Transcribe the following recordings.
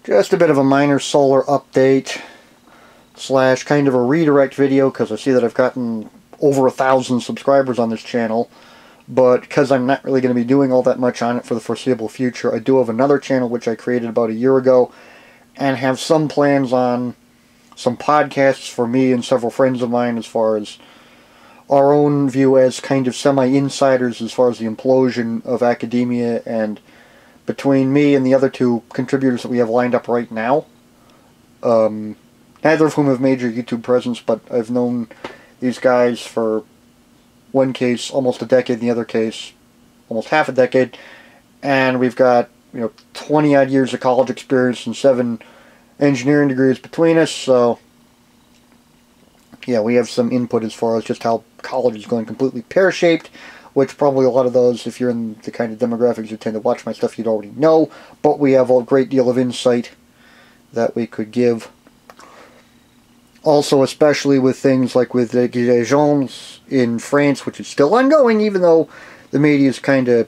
Just a bit of a minor solar update slash kind of a redirect video, because I see that I've gotten over 1,000 subscribers on this channel, but because I'm not really going to be doing all that much on it for the foreseeable future, I do have another channel which I created about a year ago, and have some plans on some podcasts for me and several friends of mine as far as our own view as kind of semi-insiders as far as the implosion of academia, and between me and the other two contributors that we have lined up right now, neither of whom have major YouTube presence, but I've known these guys for one case almost a decade, in the other case almost half a decade, and we've got 20-odd years of college experience and 7 engineering degrees between us, so yeah, we have some input as far as just how college is going completely pear-shaped, which probably a lot of those, if you're in the kind of demographics who tend to watch my stuff, you'd already know, but we have a great deal of insight that we could give. Also, especially with things like with the Gilets jaunes in France, which is still ongoing, even though the media's kind of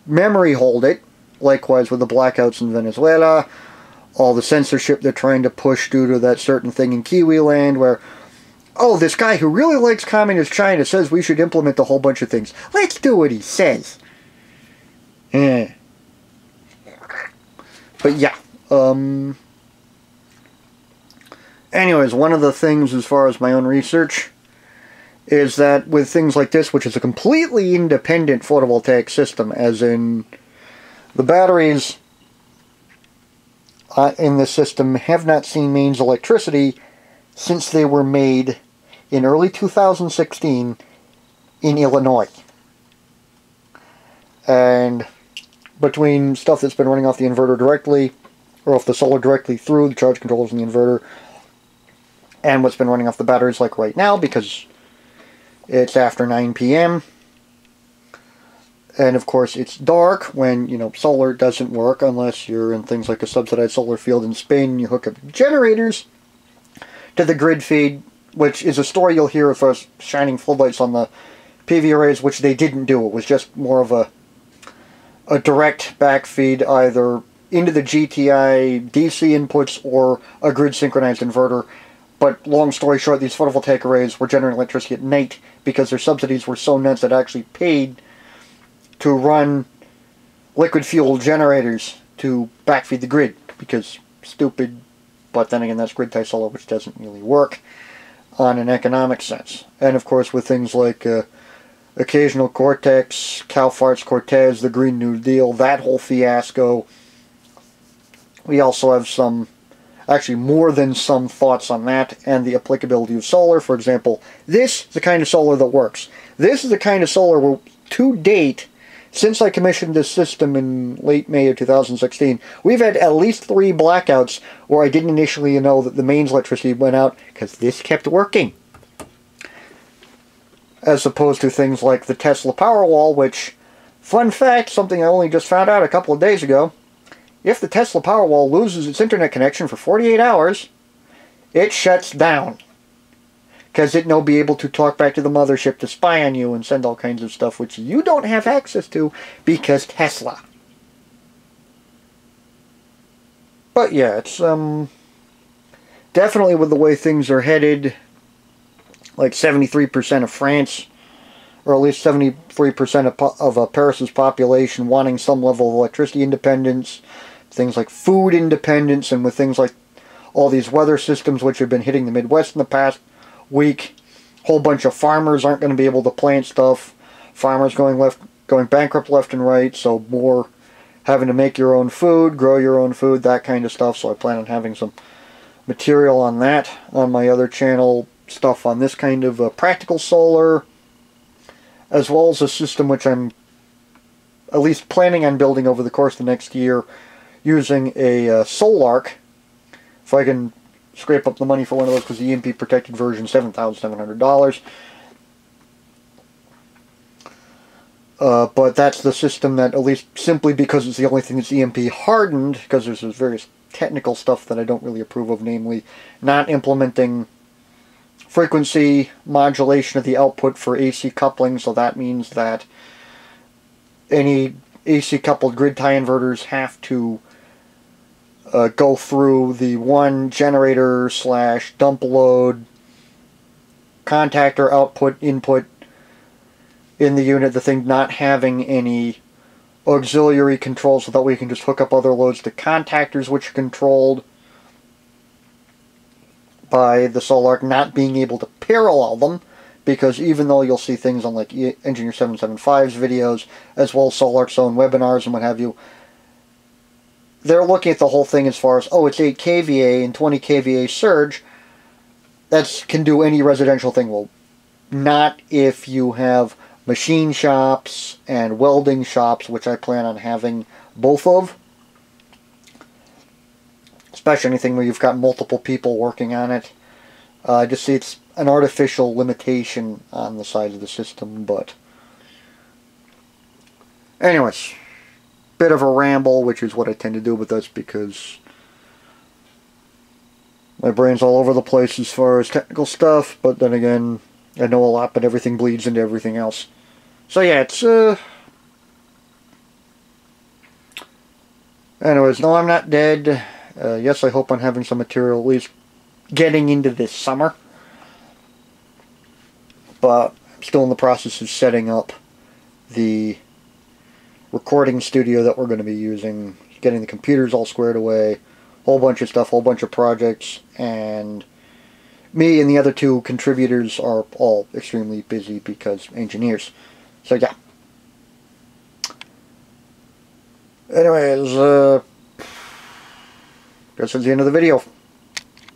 memory hold it. Likewise with the blackouts in Venezuela, all the censorship they're trying to push due to that certain thing in Kiwi land where, oh, this guy who really likes communist China says we should implement a whole bunch of things. Let's do what he says. But yeah. Anyways, one of the things as far as my own research is that with things like this, which is a completely independent photovoltaic system, as in the batteries in this system have not seen mains electricity since they were made in early 2016 in Illinois. And between stuff that's been running off the inverter directly, or off the solar directly through the charge controllers in the inverter, and what's been running off the batteries like right now, because it's after 9 p.m. And of course it's dark when, solar doesn't work unless you're in things like a subsidized solar field in Spain and you hook up generators to the grid feed, which is a story you'll hear as far as shining floodlights on the PV arrays, which they didn't do. It was just more of a direct backfeed either into the GTI DC inputs or a grid synchronized inverter. But long story short, these photovoltaic arrays were generating electricity at night because their subsidies were so nuts that actually paid to run liquid fuel generators to backfeed the grid, because stupid, but then again that's grid tie solar, which doesn't really work on an economic sense. And of course with things like occasional Cortex, Cal Farts Cortez, the Green New Deal, that whole fiasco, we also have some, actually more than some thoughts on that and the applicability of solar. For example, this is the kind of solar that works. This is the kind of solar where, to date, since I commissioned this system in late May of 2016, we've had at least 3 blackouts where I didn't initially know that the mains electricity went out because this kept working. As opposed to things like the Tesla Powerwall, which, fun fact, something I only just found out a couple of days ago, if the Tesla Powerwall loses its internet connection for 48 hours, it shuts down. Because it will be able to talk back to the mothership to spy on you and send all kinds of stuff which you don't have access to because Tesla. But yeah, it's definitely with the way things are headed, like 73% of France, or at least 73% of Paris's population wanting some level of electricity independence, things like food independence, and with things like all these weather systems which have been hitting the Midwest in the past week, a whole bunch of farmers aren't going to be able to plant stuff, farmers going bankrupt left and right, so more having to make your own food, grow your own food, that kind of stuff. So I plan on having some material on that on my other channel, stuff on this kind of practical solar, as well as a system which I'm at least planning on building over the course of the next year using a Solarc. If I can scrape up the money for one of those, because the EMP protected version, $7,700. But that's the system that, at least simply because it's the only thing that's EMP hardened, because there's this various technical stuff that I don't really approve of, namely not implementing frequency modulation of the output for AC coupling, so that means that any AC coupled grid tie inverters have to go through the one generator slash dump load contactor output input in the unit, the thing not having any auxiliary controls, so that we can just hook up other loads to contactors which are controlled by the Solar Arc, not being able to parallel them, because even though you'll see things on like Engineer 775's videos, as well as Solar Arc's own webinars and what have you, they're looking at the whole thing as far as, oh, it's 8 kVA and 20 kVA surge, that can do any residential thing. Well, not if you have machine shops and welding shops, which I plan on having both of. Especially anything where you've got multiple people working on it. I just see it's an artificial limitation on the size of the system, but anyways, bit of a ramble, which is what I tend to do with this because my brain's all over the place as far as technical stuff, but then again, I know a lot, but everything bleeds into everything else. So yeah, it's, anyways, no, I'm not dead. Yes, I hope I'm having some material at least getting into this summer. But I'm still in the process of setting up the recording studio that we're going to be using, getting the computers all squared away, whole bunch of stuff, whole bunch of projects, and me and the other two contributors are all extremely busy because engineers. So yeah. Anyways, guess that's the end of the video.